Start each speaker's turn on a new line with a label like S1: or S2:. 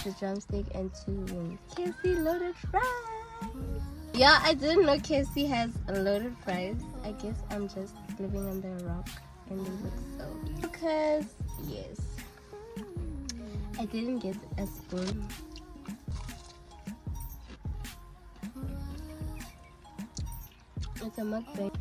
S1: the drumstick, and 2 wings. KFC loaded fries. Yeah, I didn't know KFC has loaded fries. I guess I'm just living under a rock and they look so. Because yes, I didn't get a spoon. It's a mukbang.